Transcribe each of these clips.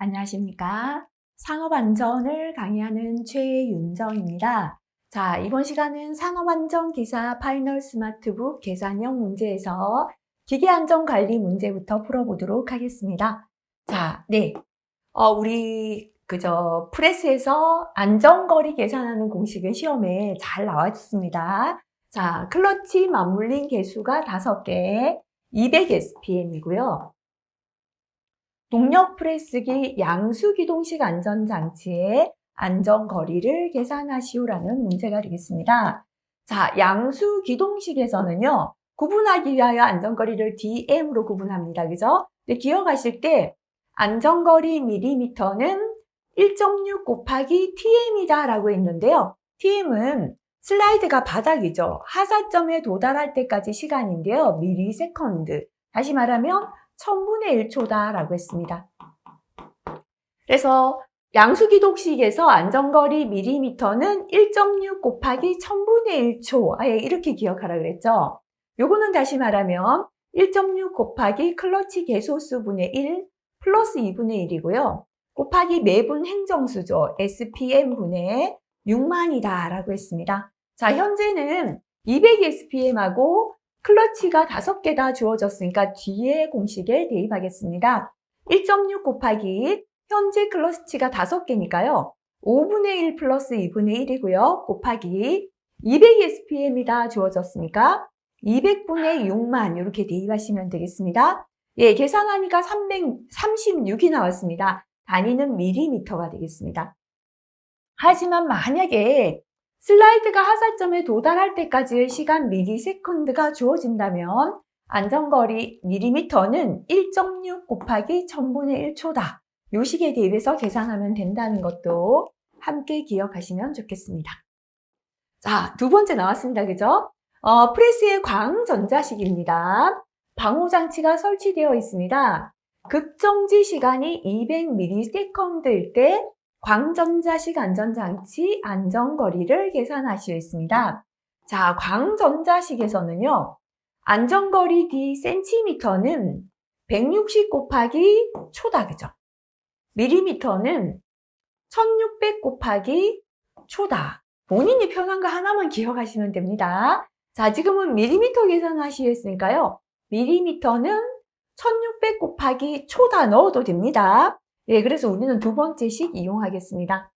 안녕하십니까. 산업안전을 강의하는 최윤정입니다. 자, 이번 시간은 산업안전기사 파이널 스마트북 계산형 문제에서 기계안전관리 문제부터 풀어보도록 하겠습니다. 자, 네. 우리 프레스에서 안전거리 계산하는 공식은 시험에 잘 나왔습니다. 자, 클러치 맞물린 개수가 5개, 200 SPM이고요. 동력 프레스기 양수기동식 안전장치의 안전거리를 계산하시오라는 문제가 되겠습니다. 자, 양수기동식에서는요, 구분하기 위하여 안전거리를 DM으로 구분합니다. 그죠? 근데 기억하실 때 안전거리 밀리미터는 1.6 곱하기 TM이다 라고 했는데요. TM은 슬라이드가 바닥이죠. 하사점에 도달할 때까지 시간인데요. 밀리세컨드. 다시 말하면 1000분의 1초다 라고 했습니다. 그래서 양수기동식에서 안전거리 밀리미터는 1.6 곱하기 1000분의 1초. 아예 이렇게 기억하라 그랬죠. 요거는 다시 말하면 1.6 곱하기 클러치 개소수분의 1 플러스 2분의 1이고요. 곱하기 매분 행정수죠. SPM분의 6만이다 라고 했습니다. 자, 현재는 200 SPM하고 클러치가 5개다 주어졌으니까 뒤에 공식에 대입하겠습니다. 1.6 곱하기 현재 클러치가 5개니까요. 5분의 1 플러스 2분의 1이고요. 곱하기 200 SPM이다 주어졌으니까 200분의 6만 이렇게 대입하시면 되겠습니다. 예, 계산하니까 336이 나왔습니다. 단위는 밀리미터가 되겠습니다. 하지만 만약에 슬라이드가 하사점에 도달할 때까지의 시간 밀리세컨드가 주어진다면 안전거리 밀리미터는 1.6 곱하기 1000분의 1초다. 요 식에 대입해서 계산하면 된다는 것도 함께 기억하시면 좋겠습니다. 자, 두 번째 나왔습니다. 그죠? 프레스의 광전자식입니다. 방호장치가 설치되어 있습니다. 급정지 시간이 200ms일 때 광전자식 안전장치 안전거리를 계산하시겠습니다. 자, 광전자식에서는요. 안전거리 D 센티미터는 160 곱하기 초다. 그죠? 밀리미터는 1600 곱하기 초다. 본인이 편한 거 하나만 기억하시면 됩니다. 자, 지금은 밀리미터 계산하시겠으니까요. 밀리미터는 1600 곱하기 초다 넣어도 됩니다. 예, 그래서 우리는 두 번째 식 이용하겠습니다.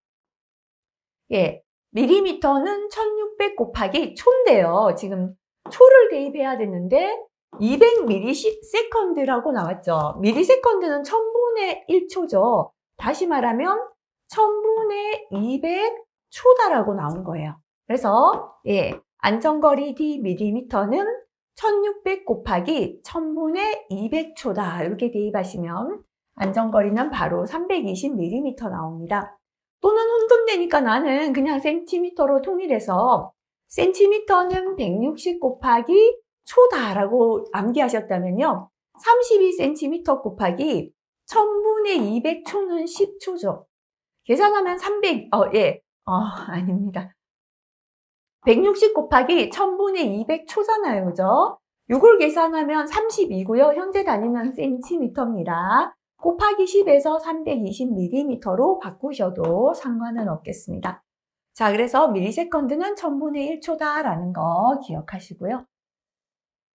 예, 밀리미터는 1600 곱하기 초인데요. 지금 초를 대입해야 되는데 200ms라고 나왔죠. 밀리세컨드는 1000분의 1초죠. 다시 말하면 1000분의 200초다라고 나온 거예요. 그래서 예, 안전거리 D 밀리미터는 1600 곱하기 1000분의 200초다. 이렇게 대입하시면 안전거리는 바로 320mm 나옵니다. 또는 혼돈되니까 나는 그냥 센티미터로 통일해서 센티미터는 160 곱하기 초다라고 암기하셨다면요. 32cm 곱하기 1000분의 200초는 10초죠. 계산하면 아닙니다. 160 곱하기 1000분의 200초잖아요. 그죠? 이걸 계산하면 32고요. 현재 단위는 센티미터입니다. 곱하기 10에서 320mm로 바꾸셔도 상관은 없겠습니다. 자, 그래서 밀리세컨드는 1000분의 1초다라는 거 기억하시고요.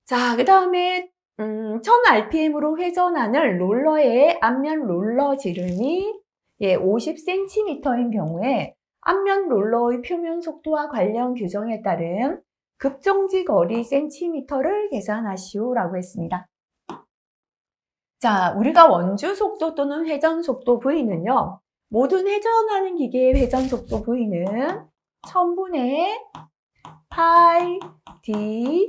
자, 그 다음에 1000rpm으로 회전하는 롤러의 앞면 롤러 지름이 50cm인 경우에 앞면 롤러의 표면 속도와 관련 규정에 따른 급정지 거리 센티미터를 계산하시오라고 했습니다. 자, 우리가 원주 속도 또는 회전 속도 V는요. 모든 회전하는 기계의 회전 속도 V는 1000분의 파이 d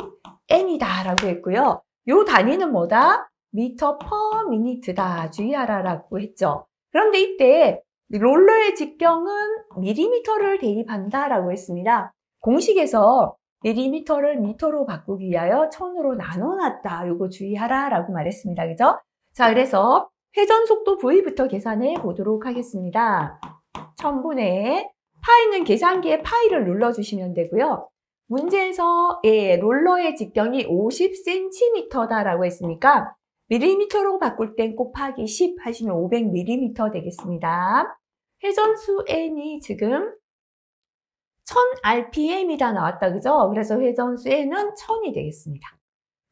n이다 라고 했고요. 요 단위는 뭐다? 미터 퍼 미니트다. 주의하라라고 했죠. 그런데 이때 롤러의 직경은 밀리미터를 대입한다 라고 했습니다. 공식에서 밀리미터를 미터로 바꾸기 위하여 1000으로 나눠놨다. 요거 주의하라 라고 말했습니다. 그죠? 자, 그래서 회전 속도 V부터 계산해 보도록 하겠습니다. 1000분의 파이는 계산기에 파이를 눌러주시면 되고요. 문제에서 롤러의 직경이 50cm다라고 했으니까 밀리미터로 바꿀 땐 곱하기 10 하시면 500mm 되겠습니다. 회전수 n이 지금 1000rpm이다 나왔다, 그죠? 그래서 회전수 n은 1000이 되겠습니다.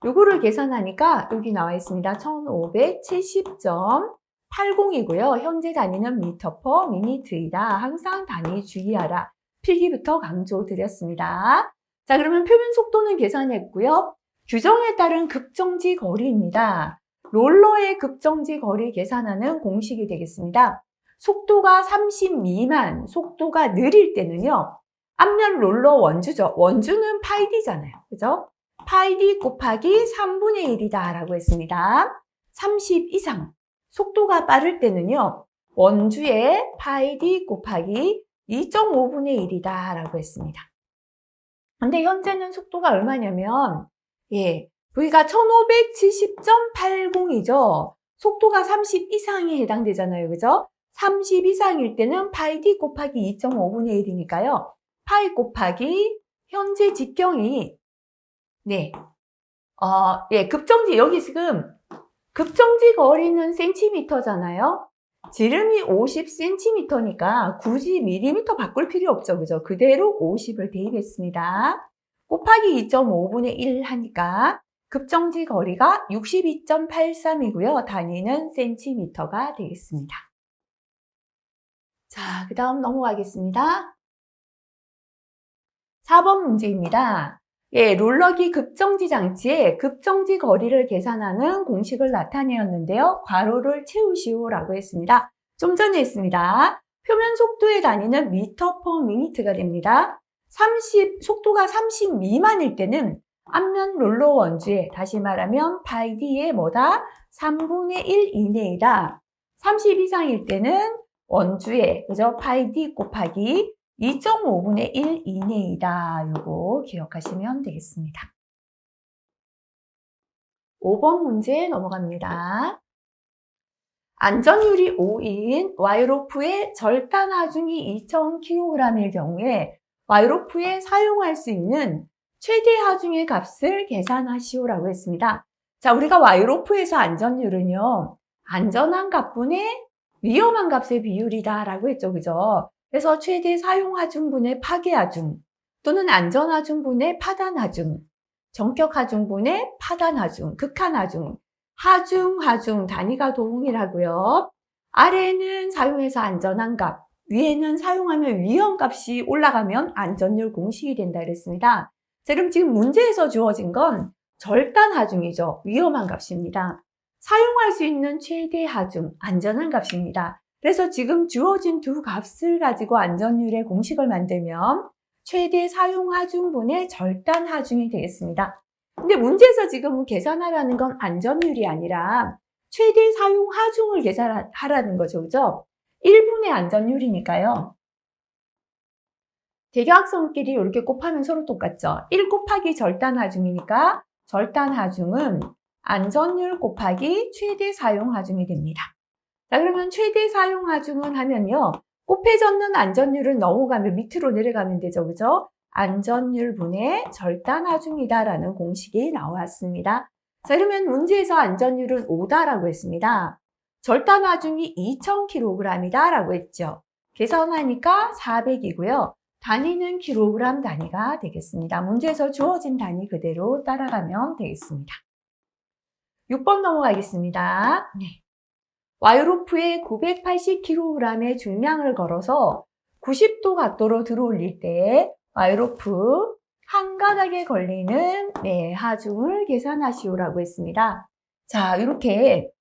요거를 계산하니까 여기 나와 있습니다. 1570.80이고요. 현재 단위는 미터 퍼 미니트이다. 항상 단위 주의하라. 필기부터 강조드렸습니다. 자, 그러면 표면 속도는 계산했고요. 규정에 따른 급정지 거리입니다. 롤러의 급정지 거리 계산하는 공식이 되겠습니다. 속도가 30 미만, 속도가 느릴 때는요. 앞면 롤러 원주죠. 원주는 파이디잖아요. 그죠? 파이디 곱하기 3분의 1이다 라고 했습니다. 30 이상 속도가 빠를 때는요. 원주의 파이디 곱하기 2.5분의 1이다 라고 했습니다. 근데 현재는 속도가 얼마냐면 V가 1570.80이죠. 속도가 30 이상에 해당되잖아요. 그죠? 30 이상일 때는 파이디 곱하기 2.5분의 1이니까요. 파이 곱하기 현재 직경이 급정지, 여기 지금 급정지 거리는 센티미터잖아요. 지름이 50cm니까 굳이 밀리미터 바꿀 필요 없죠. 그죠? 그대로 50을 대입했습니다. 곱하기 2.5분의 1 하니까 급정지 거리가 62.83이고요. 단위는 센티미터가 되겠습니다. 자, 그 다음 넘어가겠습니다. 4번 문제입니다. 롤러기 급정지 장치의 급정지 거리를 계산하는 공식을 나타내었는데요. 괄호를 채우시오라고 했습니다. 좀 전에 했습니다. 표면 속도의 단위는 미터 퍼 미니트가 됩니다. 속도가 30 미만일 때는 앞면 롤러 원주에, 다시 말하면 파이디의 뭐다? 3분의 1 이내이다. 30 이상일 때는 원주에, 그죠? 파이디 곱하기 2.5분의 1 이내이다. 요거 기억하시면 되겠습니다. 5번 문제 넘어갑니다. 안전율이 5인 와이로프의 절단 하중이 2000kg일 경우에 와이로프에 사용할 수 있는 최대 하중의 값을 계산하시오라고 했습니다. 자, 우리가 와이로프에서 안전율은요, 안전한 값분의 위험한 값의 비율이다 라고 했죠. 그죠? 그래서 최대 사용 하중분의 파괴 하중, 또는 안전 하중분의 파단 하중, 정격 하중분의 파단 하중, 극한 하중, 하중 단위가 동일하고요. 아래에는 사용해서 안전한 값, 위에는 사용하면 위험 값이 올라가면 안전율 공식이 된다 그랬습니다. 자, 그럼 지금 문제에서 주어진 건 절단 하중이죠. 위험한 값입니다. 사용할 수 있는 최대 하중, 안전한 값입니다. 그래서 지금 주어진 두 값을 가지고 안전율의 공식을 만들면 최대 사용 하중분의 절단 하중이 되겠습니다. 근데 문제에서 지금 계산하라는 건 안전율이 아니라 최대 사용 하중을 계산하라는 거죠. 그죠? 1분의 안전율이니까요. 대교학성끼리 이렇게 곱하면 서로 똑같죠. 1 곱하기 절단 하중이니까 절단 하중은 안전율 곱하기 최대 사용 하중이 됩니다. 자, 그러면 최대 사용 하중은 하면요. 곱해졌는 안전율을 넘어가면 밑으로 내려가면 되죠. 그죠? 안전율 분의 절단 하중이다라는 공식이 나왔습니다. 자, 그러면 문제에서 안전율은 5다라고 했습니다. 절단 하중이 2000kg이다 라고 했죠. 계산하니까 400이고요. 단위는 킬로그램 단위가 되겠습니다. 문제에서 주어진 단위 그대로 따라가면 되겠습니다. 6번 넘어가겠습니다. 와이로프에 980kg의 중량을 걸어서 90도 각도로 들어올릴 때 와이로프 한 가닥에 걸리는 하중을 계산하시오라고 했습니다. 자, 이렇게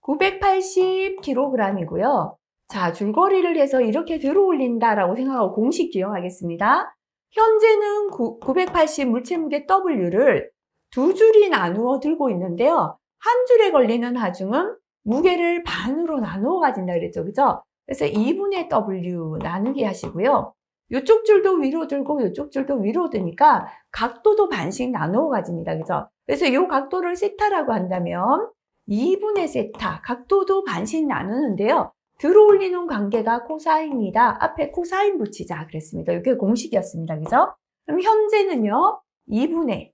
980kg이고요. 자, 줄거리를 해서 이렇게 들어올린다라고 생각하고 공식 기억하겠습니다. 현재는 980 물체 무게 W를 두 줄이 나누어 들고 있는데요. 한 줄에 걸리는 하중은 무게를 반으로 나누어 가진다 그랬죠. 그죠? 그래서 2분의 W 나누기 하시고요. 이쪽 줄도 위로 들고 이쪽 줄도 위로 드니까 각도도 반씩 나누어 가집니다. 그죠? 그래서 이 각도를 세타라고 한다면 2분의 세타, 각도도 반씩 나누는데요. 들어올리는 관계가 코사인이다. 앞에 코사인 붙이자 그랬습니다. 이게 공식이었습니다. 그죠? 그럼 현재는요. 2분의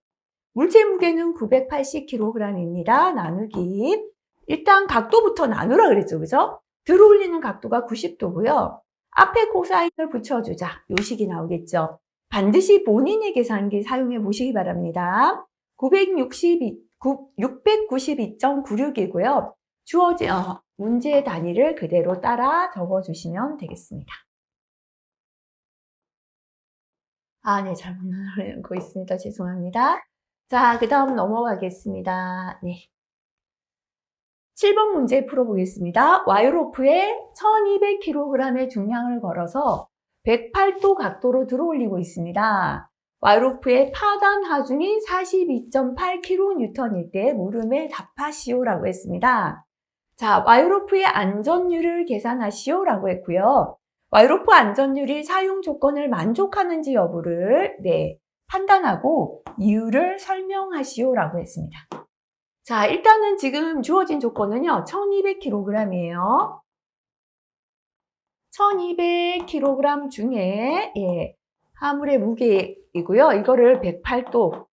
물체 무게는 980kg입니다. 나누기. 일단 각도부터 나누라 그랬죠. 그죠? 들어올리는 각도가 90도고요. 앞에 코사인을 붙여주자. 요 식이 나오겠죠. 반드시 본인의 계산기 사용해 보시기 바랍니다. 692.96이고요. 주어진 문제의 단위를 그대로 따라 적어주시면 되겠습니다. 네, 잘못 나누고 있습니다. 죄송합니다. 자, 그 다음 넘어가겠습니다. 네. 7번 문제 풀어보겠습니다. 와이로프에 1200kg의 중량을 걸어서 108도 각도로 들어올리고 있습니다. 와이로프의 파단 하중이 42.8kN일 때 물음에 답하시오라고 했습니다. 자, 와이로프의 안전율을 계산하시오라고 했고요. 와이로프 안전율이 사용 조건을 만족하는지 여부를 판단하고 이유를 설명하시오라고 했습니다. 자, 일단은 지금 주어진 조건은요, 1200kg이에요. 1200kg 중에, 화물의 무게이고요. 이거를 108도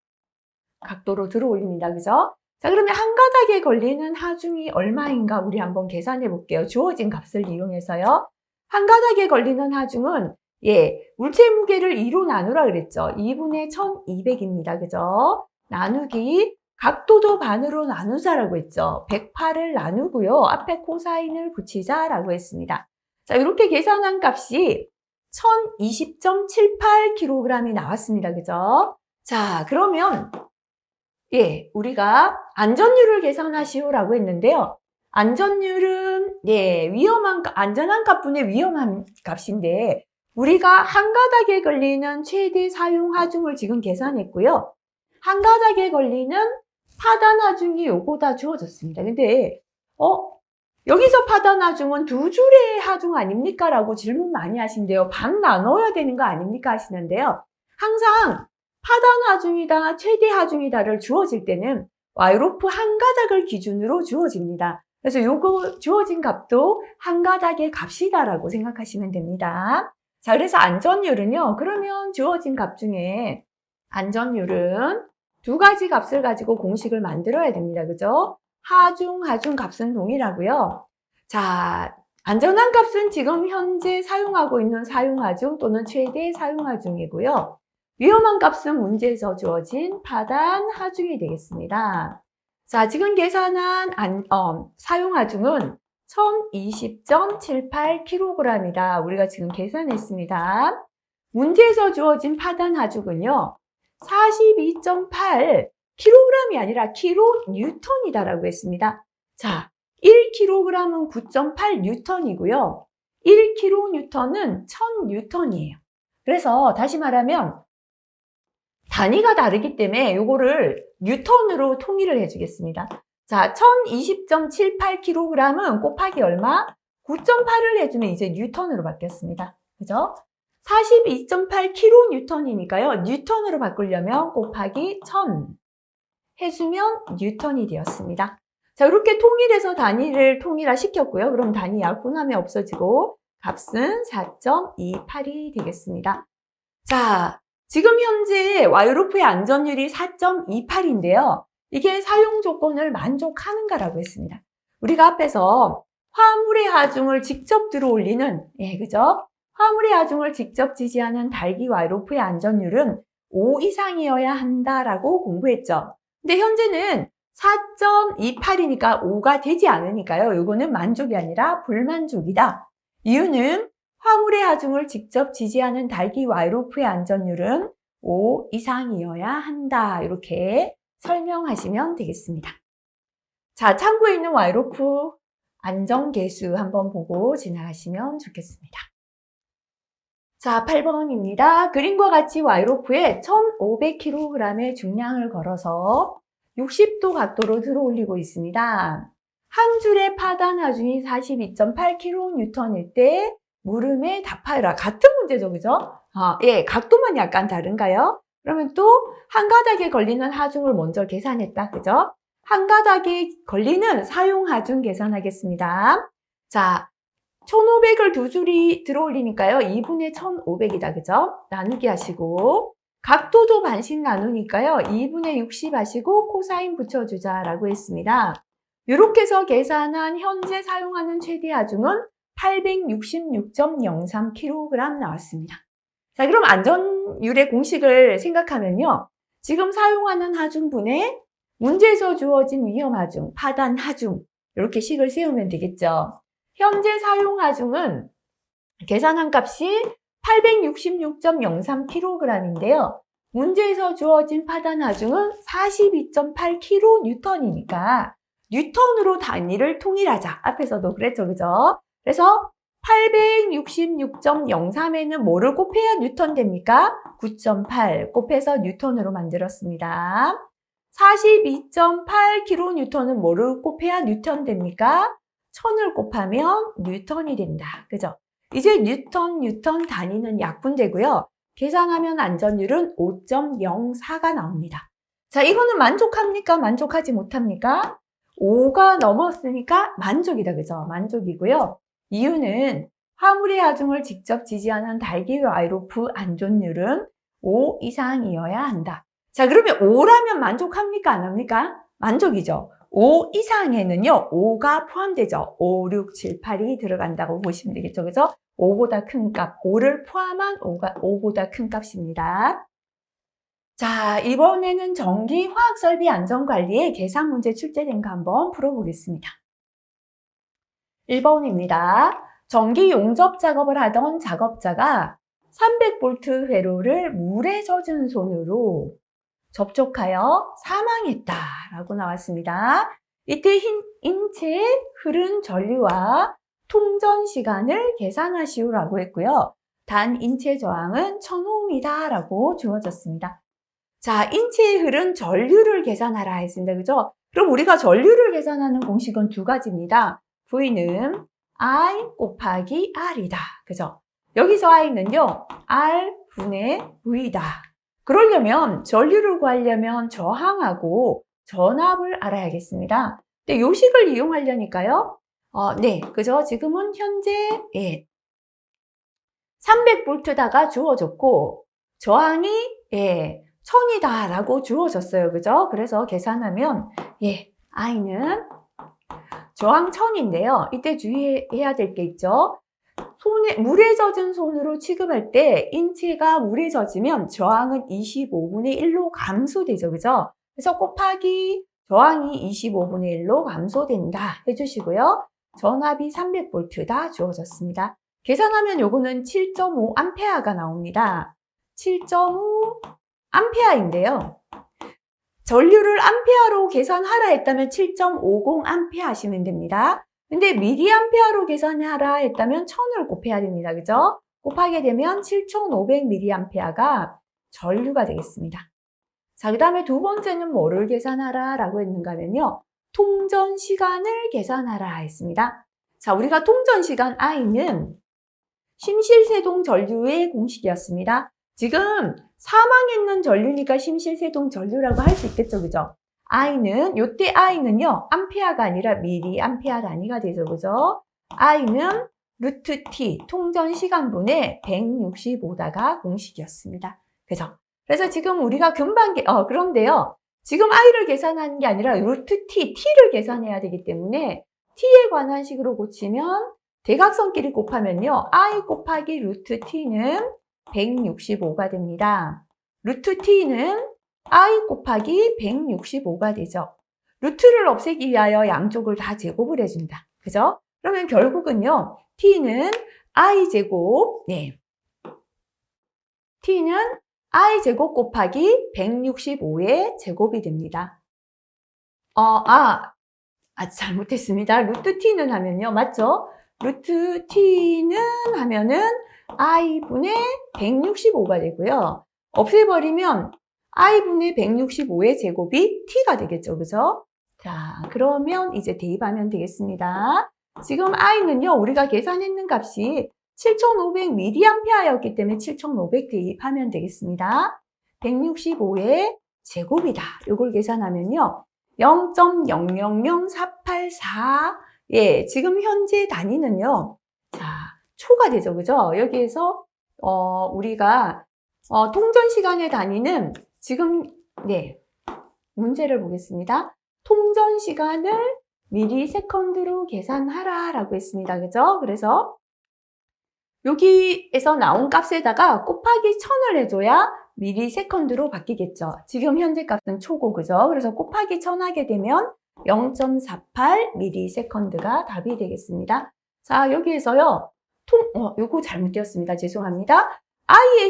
각도로 들어 올립니다. 그죠? 자, 그러면 한 가닥에 걸리는 하중이 얼마인가 우리 한번 계산해 볼게요. 주어진 값을 이용해서요. 한 가닥에 걸리는 하중은, 물체 무게를 2로 나누라 그랬죠. 2분의 1200입니다. 그죠? 나누기. 각도도 반으로 나누자라고 했죠. 108을 나누고요. 앞에 코사인을 붙이자라고 했습니다. 자, 이렇게 계산한 값이 1020.78kg이 나왔습니다. 그죠? 자, 그러면 우리가 안전율을 계산하시오라고 했는데요. 안전율은 안전한 값분의 위험한 값인데 우리가 한 가닥에 걸리는 최대 사용 하중을 지금 계산했고요. 한 가닥에 걸리는 파단 하중이 요거다 주어졌습니다. 근데 여기서 파단 하중은 두 줄의 하중 아닙니까? 라고 질문 많이 하신대요. 반 나눠야 되는 거 아닙니까? 하시는데요. 항상 파단 하중이다, 최대 하중이다를 주어질 때는 와이로프 한 가닥을 기준으로 주어집니다. 그래서 요거 주어진 값도 한 가닥의 값이다라고 생각하시면 됩니다. 자, 그래서 안전율은요. 그러면 주어진 값 중에 안전율은 두 가지 값을 가지고 공식을 만들어야 됩니다. 그죠? 하중 값은 동일하고요. 자, 안전한 값은 지금 현재 사용하고 있는 사용하중 또는 최대 사용하중이고요. 위험한 값은 문제에서 주어진 파단 하중이 되겠습니다. 자, 지금 계산한 사용하중은 1020.78kg이다. 우리가 지금 계산했습니다. 문제에서 주어진 파단 하중은요. 42.8kg이 아니라 kN이다라고 했습니다. 자, 1kg은 9.8N이고요. 1kN은 1000N이에요. 그래서 다시 말하면 단위가 다르기 때문에 이거를 뉴턴으로 통일을 해주겠습니다. 자, 1020.78kg은 곱하기 얼마? 9.8을 해주면 이제 뉴턴으로 바뀌었습니다. 그죠? 42.8kN이니까요. 뉴턴으로 바꾸려면 곱하기 1000 해주면 뉴턴이 되었습니다. 자, 이렇게 통일해서 단위를 통일화시켰고요. 그럼 단위 약분하면 없어지고 값은 4.28이 되겠습니다. 자, 지금 현재 와이로프의 안전율이 4.28인데요. 이게 사용 조건을 만족하는가라고 했습니다. 우리가 앞에서 화물의 하중을 직접 들어올리는, 그죠? 화물의 하중을 직접 지지하는 달기 와이로프의 안전율은 5 이상이어야 한다라고 공부했죠. 근데 현재는 4.28이니까 5가 되지 않으니까요. 이거는 만족이 아니라 불만족이다. 이유는 화물의 하중을 직접 지지하는 달기 와이로프의 안전율은 5 이상이어야 한다. 이렇게 설명하시면 되겠습니다. 자, 참고에 있는 와이로프 안전계수 한번 보고 지나가시면 좋겠습니다. 자, 8번입니다. 그림과 같이 와이로프에 1500kg의 중량을 걸어서 60도 각도로 들어올리고 있습니다. 한 줄의 파단 하중이 42.8kN일 때 물음에 답하여라. 같은 문제죠, 그죠? 각도만 약간 다른가요? 그러면 또 한 가닥에 걸리는 하중을 먼저 계산했다, 그죠? 한 가닥에 걸리는 사용 하중 계산하겠습니다. 자, 1500을 두 줄이 들어올리니까요. 2분의 1500이다, 그죠? 나누기 하시고 각도도 반씩 나누니까요. 2분의 60 하시고 코사인 붙여주자라고 했습니다. 이렇게 해서 계산한 현재 사용하는 최대 하중은 866.03kg 나왔습니다. 자, 그럼 안전율의 공식을 생각하면요. 지금 사용하는 하중분의 문제에서 주어진 위험 하중, 파단 하중 이렇게 식을 세우면 되겠죠. 현재 사용 하중은 계산한 값이 866.03kg인데요. 문제에서 주어진 파단 하중은 42.8kN이니까 뉴턴으로 단위를 통일하자. 앞에서도 그랬죠, 그죠? 그래서 866.03에는 뭐를 곱해야 뉴턴 됩니까? 9.8 곱해서 뉴턴으로 만들었습니다. 42.8kN은 뭐를 곱해야 뉴턴 됩니까? 1000을 곱하면 뉴턴이 된다. 그죠? 이제 뉴턴 단위는 약분되고요. 계산하면 안전율은 5.04가 나옵니다. 자, 이거는 만족합니까? 만족하지 못합니까? 5가 넘었으니까 만족이다. 그죠? 만족이고요. 이유는 화물의 하중을 직접 지지하는 달기와 아이로프 안전율은 5 이상이어야 한다. 자, 그러면 5라면 만족합니까? 안 합니까? 만족이죠. 5 이상에는요, 5가 포함되죠. 5, 6, 7, 8이 들어간다고 보시면 되겠죠. 그죠? 5보다 큰 값, 5를 포함한 5보다 큰 값입니다. 자, 이번에는 전기 화학설비 안전관리의 계산 문제 출제된 거 한번 풀어보겠습니다. 1번입니다. 전기 용접 작업을 하던 작업자가 300V 회로를 물에 젖은 손으로 접촉하여 사망했다라고 나왔습니다. 이때 인체에 흐른 전류와 통전 시간을 계산하시오라고 했고요. 단 인체 저항은 1000ohm이다라고 주어졌습니다. 자, 인체에 흐른 전류를 계산하라 했습니다. 그죠? 그럼 우리가 전류를 계산하는 공식은 두 가지입니다. V는 I 곱하기 R이다. 그죠? 여기서 I는요, R분의 V다. 그러려면 전류를 구하려면 저항하고 전압을 알아야겠습니다. 근데 요 식을 이용하려니까요. 네, 그죠? 지금은 현재 300V다가 주어졌고 저항이 1000이다 라고 주어졌어요. 그죠? 그래서 계산하면 I는 저항 1000인데요. 이때 주의해야 될 게 있죠. 물에 젖은 손으로 취급할 때 인체가 물에 젖으면 저항은 25분의 1로 감소되죠. 그죠? 그래서 곱하기 저항이 25분의 1로 감소된다 해주시고요. 전압이 300V다 주어졌습니다. 계산하면 요거는 7.5A가 나옵니다. 7.5A인데요. 전류를 암페어로 계산하라 했다면 7.50A 하시면 됩니다. 근데 미리암페어로 계산하라 했다면 1000을 곱해야 됩니다. 그죠? 곱하게 되면 7500mA가 전류가 되겠습니다. 자, 그 다음에 두 번째는 뭐를 계산하라 라고 했는가 하면요. 통전 시간을 계산하라 했습니다. 자, 우리가 통전 시간 I는 심실세동 전류의 공식이었습니다. 지금 사망했는 전류니까 심실세동 전류라고 할 수 있겠죠. 그죠? I는, 요때 I는요, 암페어가 아니라 미리암페어 단위가 되죠. 그죠? I는 루트 T, 통전 시간분의 165다가 공식이었습니다. 그죠? 그래서 지금 우리가 금방, 그런데요. 지금 I를 계산하는 게 아니라 루트 T, T를 계산해야 되기 때문에 T에 관한 식으로 고치면 대각선끼리 곱하면요. I 곱하기 루트 T는 165가 됩니다. 루트 T는 I 곱하기 165가 되죠. 루트를 없애기 위하여 양쪽을 다 제곱을 해준다. 그죠? 그러면 결국은요. T는 I제곱, T는 I제곱 곱하기 165의 제곱이 됩니다. 잘못했습니다. 루트 T는 하면요. 맞죠? 루트 T는 하면은 I분의 165가 되고요. 없애버리면 I분의 165의 제곱이 T가 되겠죠. 그죠? 자, 그러면 이제 대입하면 되겠습니다. 지금 I는요, 우리가 계산했는 값이 7500mA였기 때문에 7500 대입하면 되겠습니다. 165의 제곱이다. 이걸 계산하면요. 0.000484. 지금 현재 단위는요. 자, 초가 되죠. 그죠? 여기에서, 우리가 통전 시간의 단위는 지금, 문제를 보겠습니다. 통전 시간을 미리세컨드로 계산하라 라고 했습니다. 그죠? 그래서 여기에서 나온 값에다가 곱하기 1000을 해줘야 미리세컨드로 바뀌겠죠. 지금 현재 값은 초고, 그죠? 그래서 곱하기 1000 하게 되면 0.48 미리세컨드가 답이 되겠습니다. 자, 여기에서요, 요거 잘못 띄었습니다. 죄송합니다. I의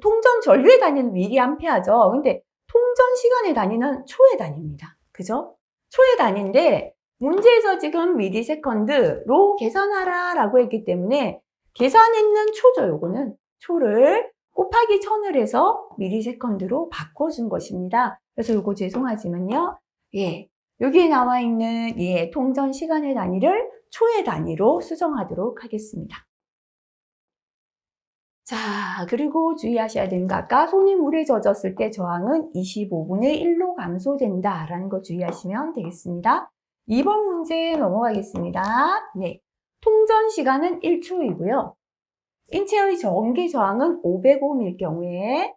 통전 전류의 단위는 미리암페어죠. 근데 통전 시간의 단위는 초의 단위입니다. 그죠? 초의 단위인데, 문제에서 지금 미리세컨드로 계산하라 라고 했기 때문에 계산했는 초죠. 요거는 초를 곱하기 1000을 해서 미리세컨드로 바꿔준 것입니다. 그래서 요거 죄송하지만요. 여기에 나와 있는 통전 시간의 단위를 초의 단위로 수정하도록 하겠습니다. 자, 그리고 주의하셔야 되는 거, 아까 손이 물에 젖었을 때 저항은 25분의 1로 감소된다라는 거 주의하시면 되겠습니다. 2번 문제 넘어가겠습니다. 통전 시간은 1초이고요. 인체의 전기 저항은 500ohm일 경우에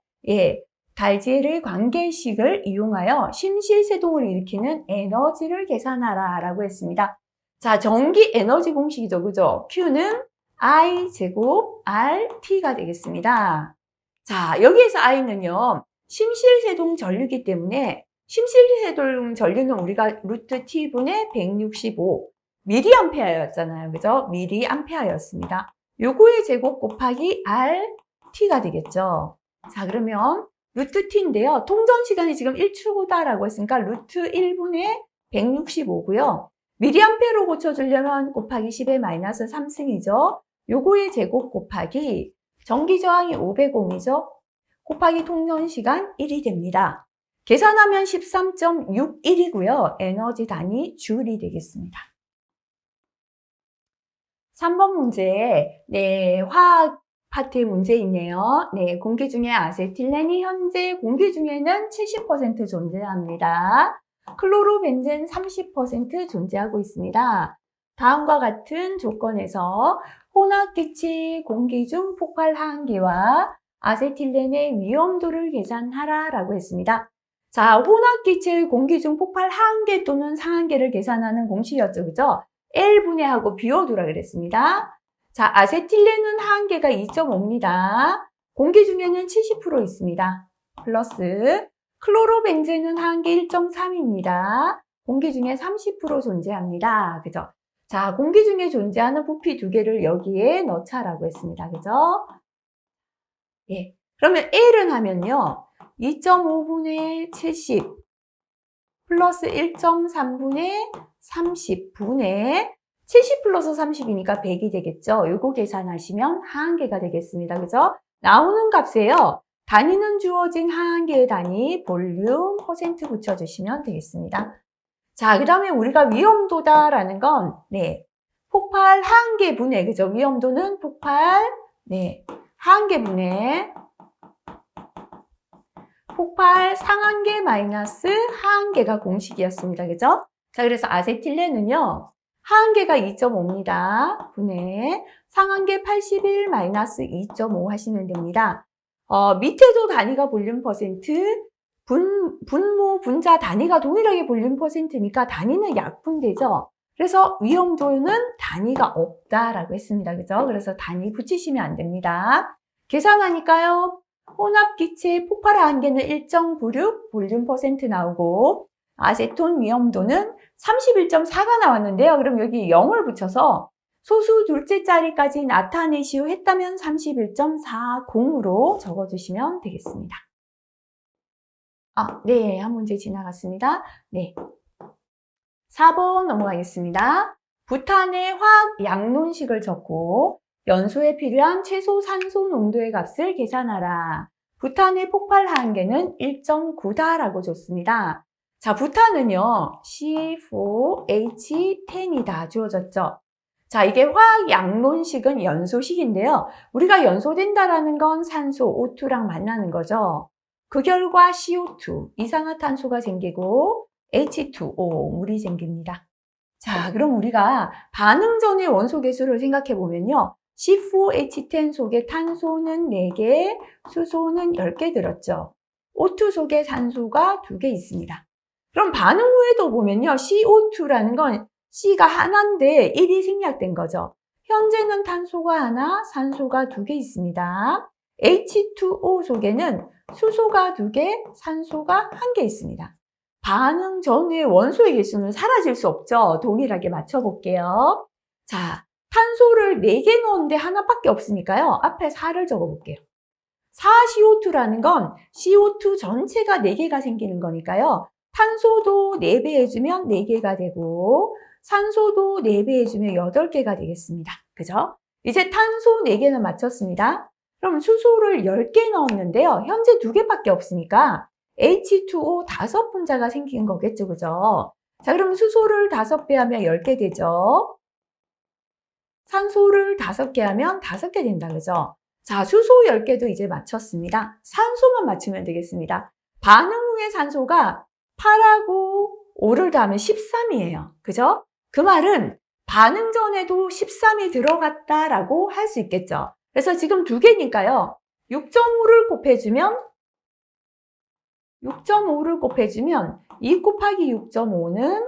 달지의 관계식을 이용하여 심실세동을 일으키는 에너지를 계산하라 라고 했습니다. 자, 전기 에너지 공식이죠. 그죠? Q는 I 제곱 RT가 되겠습니다. 자, 여기에서 I는요, 심실세동 전류이기 때문에 심실세동 전류는 우리가 루트 T분의 165 미리암페어였잖아요. 그죠? 미리암페어였습니다. 요거의 제곱 곱하기 RT가 되겠죠. 자, 그러면 루트 T인데요. 통전 시간이 지금 1초다라고 했으니까 루트 1분의 165고요. 미리암페어로 고쳐주려면 곱하기 10의 마이너스 3승이죠. 요거의 제곱 곱하기 전기 저항이 500ohm이죠. 곱하기 통전 시간 1이 됩니다. 계산하면 13.61이고요. 에너지 단위 줄이 되겠습니다. 3번 문제, 화학 파트의 문제 있네요. 공기 중에 아세틸렌이 현재 공기 중에는 70% 존재합니다. 클로로벤젠 30% 존재하고 있습니다. 다음과 같은 조건에서 혼합기체 공기 중 폭발 하한계와 아세틸렌의 위험도를 계산하라 라고 했습니다. 자, 혼합기체의 공기 중 폭발 하한계 또는 상한계를 계산하는 공식이었죠. 그죠? L분의 하고 비워두라 그랬습니다. 자, 아세틸렌은 하한계가 2.5입니다. 공기 중에는 70% 있습니다. 플러스 클로로벤젠은 하한계 1.3입니다. 공기 중에 30% 존재합니다. 그죠? 자, 공기 중에 존재하는 부피 두 개를 여기에 넣자라고 했습니다. 그죠? 그러면 L은 하면요. 2.5분의 70 플러스 1.3분의 30분의 70 플러스 30이니까 100이 되겠죠. 요거 계산하시면 하한계가 되겠습니다. 그죠? 나오는 값에요. 단위는 주어진 하한계의 단위, 볼륨, 퍼센트 붙여주시면 되겠습니다. 자, 그 다음에 우리가 위험도다라는 건, 폭발 하한계 분해, 그죠? 위험도는 폭발, 하한계 분해, 폭발 상한계 마이너스 하한계가 공식이었습니다. 그죠? 자, 그래서 아세틸렌은요, 하한계가 2.5입니다. 분해, 상한계 81 마이너스 2.5 하시면 됩니다. 밑에도 단위가 볼륨 퍼센트, 분모, 분자 단위가 동일하게 볼륨 퍼센트니까 단위는 약분되죠. 그래서 위험도는 단위가 없다라고 했습니다. 그죠? 그래서 단위 붙이시면 안 됩니다. 계산하니까요. 혼합기체 폭발 하한계는 1.96 볼륨 퍼센트 나오고 아세톤 위험도는 31.4가 나왔는데요. 그럼 여기 0을 붙여서 소수 둘째 자리까지 나타내시오 했다면 31.40으로 적어주시면 되겠습니다. 한 문제 지나갔습니다. 4번 넘어가겠습니다. 부탄의 화학 양론식을 적고 연소에 필요한 최소 산소 농도의 값을 계산하라. 부탄의 폭발 하한계는 1.9다라고 줬습니다. 자, 부탄은요, C4H10이다 주어졌죠. 자, 이게 화학 양론식은 연소식인데요. 우리가 연소된다라는 건 산소 O2랑 만나는 거죠. 그 결과 CO2, 이산화탄소가 생기고 H2O, 물이 생깁니다. 자, 그럼 우리가 반응 전의 원소 개수를 생각해 보면요. C4H10 속에 탄소는 4개, 수소는 10개 들었죠. O2 속에 산소가 2개 있습니다. 그럼 반응 후에도 보면요. CO2라는 건 C가 하나인데 1이 생략된 거죠. 현재는 탄소가 하나, 산소가 2개 있습니다. H2O 속에는 수소가 2개, 산소가 1개 있습니다. 반응 전후의 원소의 개수는 사라질 수 없죠. 동일하게 맞춰볼게요. 자, 탄소를 4개 넣었는데 하나밖에 없으니까요. 앞에 4를 적어볼게요. 4CO2라는 건 CO2 전체가 4개가 생기는 거니까요. 탄소도 4배 해주면 4개가 되고 산소도 4배 해주면 8개가 되겠습니다. 그죠? 이제 탄소 4개는 맞췄습니다. 그럼 수소를 10개 넣었는데요. 현재 2개밖에 없으니까 H2O 5분자가 생긴 거겠죠. 그죠? 자, 그럼 수소를 5배 하면 10개 되죠. 산소를 5개 하면 5개 된다. 그죠? 자, 수소 10개도 이제 맞췄습니다. 산소만 맞추면 되겠습니다. 반응 후에 산소가 8하고 5를 더하면 13이에요. 그죠? 그 말은 반응 전에도 13이 들어갔다라고 할 수 있겠죠. 그래서 지금 2개니까요. 6.5를 곱해주면 2 곱하기 6.5는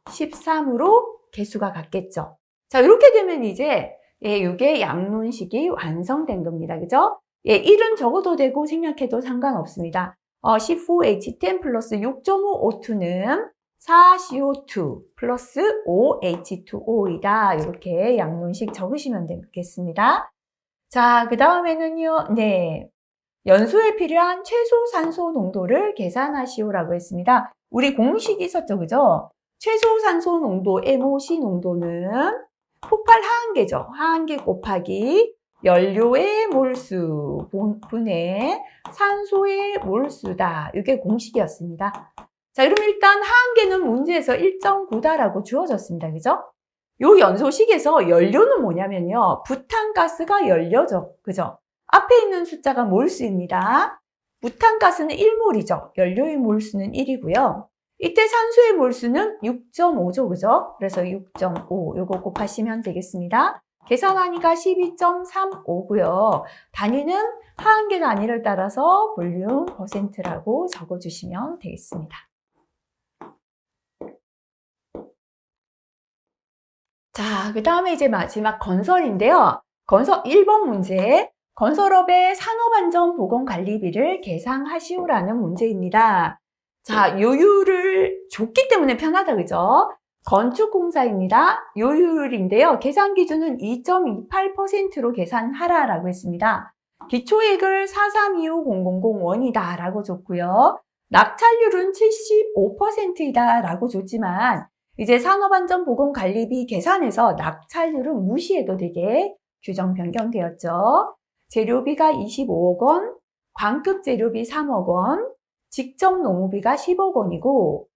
13으로 개수가 같겠죠. 자, 이렇게 되면 이제 이게 양론식이 완성된 겁니다. 그죠? 1은 적어도 되고 생략해도 상관없습니다. C4H10 플러스 6.5O2는 4CO2 플러스 5H2O이다. 이렇게 양론식 적으시면 되겠습니다. 자, 그 다음에는요, 연소에 필요한 최소 산소 농도를 계산하시오라고 했습니다. 우리 공식이 있었죠, 그죠? 최소 산소 농도, MOC 농도는 폭발 하한계죠. 하한계 곱하기 연료의 몰수 분의 산소의 몰수다. 이게 공식이었습니다. 자, 그럼 일단 하한계는 문제에서 1.9다라고 주어졌습니다. 그죠? 요 연소식에서 연료는 뭐냐면요. 부탄가스가 연료죠. 그죠? 앞에 있는 숫자가 몰수입니다. 부탄가스는 1몰이죠. 연료의 몰수는 1이고요. 이때 산소의 몰수는 6.5죠. 그죠? 그래서 6.5 요거 곱하시면 되겠습니다. 계산하니까 12.35고요. 단위는 하한계 단위를 따라서 볼륨 %라고 적어주시면 되겠습니다. 자, 그 다음에 이제 마지막 건설인데요. 건설 1번 문제. 건설업의 산업안전보건관리비를 계상하시오라는 문제입니다. 자, 요율을 줬기 때문에 편하다, 그죠? 건축공사입니다. 요율인데요. 계산 기준은 2.28%로 계산하라라고 했습니다. 기초액을 4325000원이다 라고 줬고요. 낙찰률은 75%이다 라고 줬지만 이제 산업안전보건관리비 계산에서 낙찰률은 무시해도 되게 규정 변경되었죠. 재료비가 25억 원, 광급 재료비 3억 원, 직접 노무비가 10억 원이고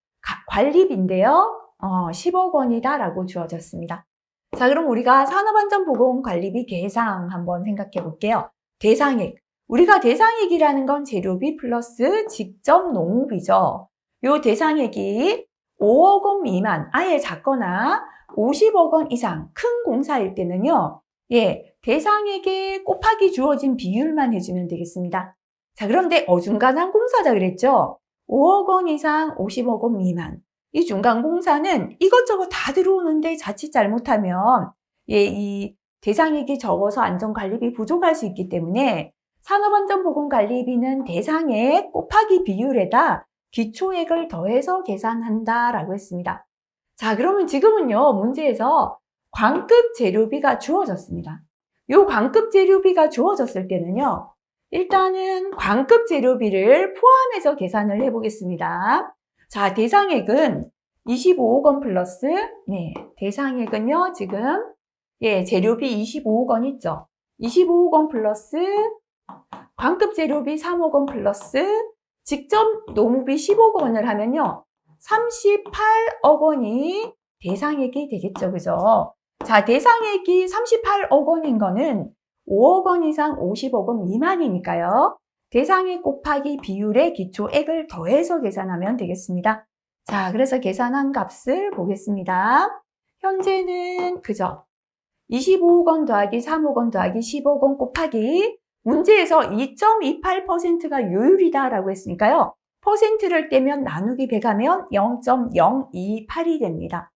관리비인데요. 10억 원이다라고 주어졌습니다. 자, 그럼 우리가 산업안전보건관리비 계상 한번 생각해 볼게요. 대상액. 우리가 대상액이라는 건 재료비 플러스 직접 노무비죠. 요 대상액이 5억 원 미만, 아예 작거나 50억 원 이상 큰 공사일 때는요. 대상액에 곱하기 주어진 비율만 해주면 되겠습니다. 자, 그런데 어중간한 공사다 그랬죠? 5억 원 이상 50억 원 미만. 이 중간 공사는 이것저것 다 들어오는데 자칫 잘못하면 이 대상액이 적어서 안전관리비 부족할 수 있기 때문에 산업안전보건관리비는 대상액 곱하기 비율에다 기초액을 더해서 계산한다라고 했습니다. 자, 그러면 지금은요, 문제에서 광급 재료비가 주어졌습니다. 요 광급 재료비가 주어졌을 때는요, 일단은 광급 재료비를 포함해서 계산을 해보겠습니다. 자, 대상액은 25억 원 플러스, 대상액은요, 지금, 재료비 25억 원 있죠? 25억 원 플러스, 광급 재료비 3억 원 플러스, 직접 노무비 15억 원을 하면요, 38억 원이 대상액이 되겠죠, 그죠? 자, 대상액이 38억 원인 거는 5억 원 이상 50억 원 미만이니까요. 대상액 곱하기 비율의 기초액을 더해서 계산하면 되겠습니다. 자, 그래서 계산한 값을 보겠습니다. 현재는 그죠? 25억 원 더하기 3억 원 더하기 10억 원 곱하기 문제에서 2.28%가 요율이다라고 했으니까요. 퍼센트를 떼면 나누기 100하면 0.028이 됩니다.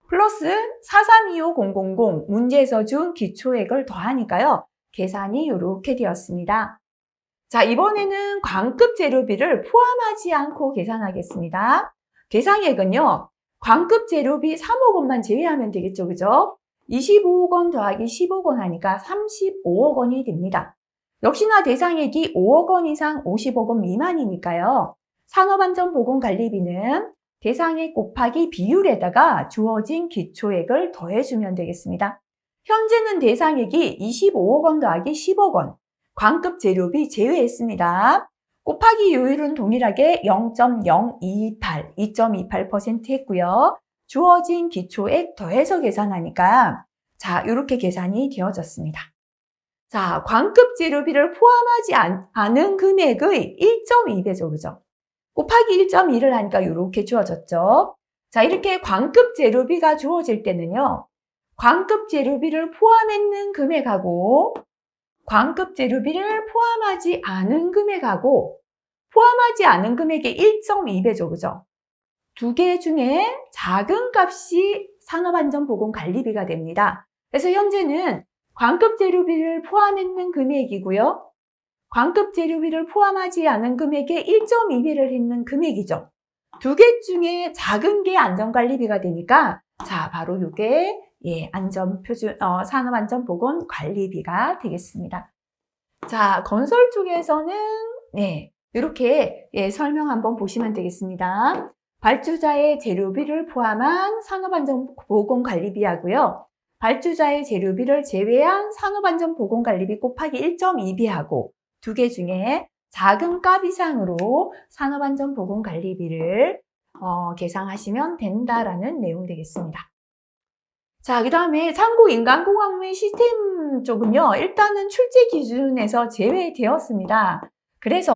플러스 4325000 문제에서 준 기초액을 더하니까요. 계산이 이렇게 되었습니다. 자, 이번에는 광급 재료비를 포함하지 않고 계산하겠습니다. 계산액은요. 광급 재료비 3억 원만 제외하면 되겠죠. 그죠? 25억 원 더하기 10억 원 하니까 35억 원이 됩니다. 역시나 대상액이 5억 원 이상 50억 원 미만이니까요. 산업안전보건관리비는 대상액 곱하기 비율에다가 주어진 기초액을 더해주면 되겠습니다. 현재는 대상액이 25억 원 더하기 10억 원, 광급 재료비 제외했습니다. 곱하기 요율은 동일하게 0.028, 2.28% 했고요. 주어진 기초액 더해서 계산하니까 자, 이렇게 계산이 되어졌습니다. 자, 광급 재료비를 포함하지 않은 금액의 1.2배죠. 그죠? 곱하기 1.2를 하니까 이렇게 주어졌죠. 자, 이렇게 광급 재료비가 주어질 때는요. 광급 재료비를 포함했는 금액하고 광급 재료비를 포함하지 않은 금액하고 포함하지 않은 금액의 1.2배죠. 그죠? 두 개 중에 작은 값이 산업안전보건관리비가 됩니다. 그래서 현재는 광급 재료비를 포함했는 금액이고요. 광급 재료비를 포함하지 않은 금액에 1.2배를 했는 금액이죠. 두 개 중에 작은 게 안전관리비가 되니까 자, 바로 이게 산업안전보건관리비가 되겠습니다. 자, 건설 쪽에서는 이렇게 설명 한번 보시면 되겠습니다. 발주자의 재료비를 포함한 산업안전보건관리비하고요. 발주자의 재료비를 제외한 산업안전보건관리비 곱하기 1.2배하고 두 개 중에 작은 값 이상으로 산업안전보건관리비를 계상하시면 된다라는 내용 되겠습니다. 자, 그 다음에 참고 인간공학 및 시스템 쪽은요. 일단은 출제 기준에서 제외되었습니다. 그래서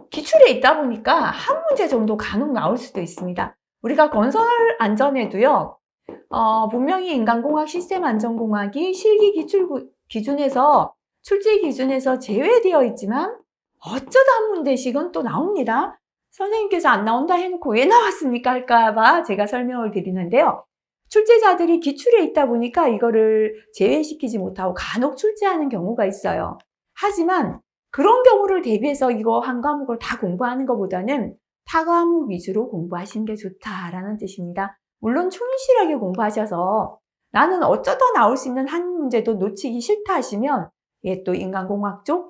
기출에 있다 보니까 한 문제 정도 간혹 나올 수도 있습니다. 우리가 건설 안전에도요. 분명히 인간공학 시스템 안전공학이 실기 기출 기준에서 출제 기준에서 제외되어 있지만 어쩌다 한 문제씩은 또 나옵니다. 선생님께서 안 나온다 해놓고 왜 나왔습니까 할까봐 제가 설명을 드리는데요. 출제자들이 기출에 있다 보니까 이거를 제외시키지 못하고 간혹 출제하는 경우가 있어요. 하지만 그런 경우를 대비해서 이거 한 과목을 다 공부하는 것보다는 타 과목 위주로 공부하시는 게 좋다라는 뜻입니다. 물론 충실하게 공부하셔서 나는 어쩌다 나올 수 있는 한 문제도 놓치기 싫다 하시면 또 인간공학 쪽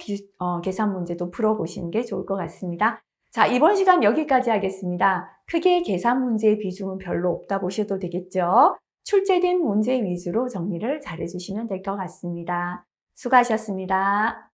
계산 문제도 풀어보시는 게 좋을 것 같습니다. 자, 이번 시간 여기까지 하겠습니다. 크게 계산 문제의 비중은 별로 없다 보셔도 되겠죠. 출제된 문제 위주로 정리를 잘 해주시면 될 것 같습니다. 수고하셨습니다.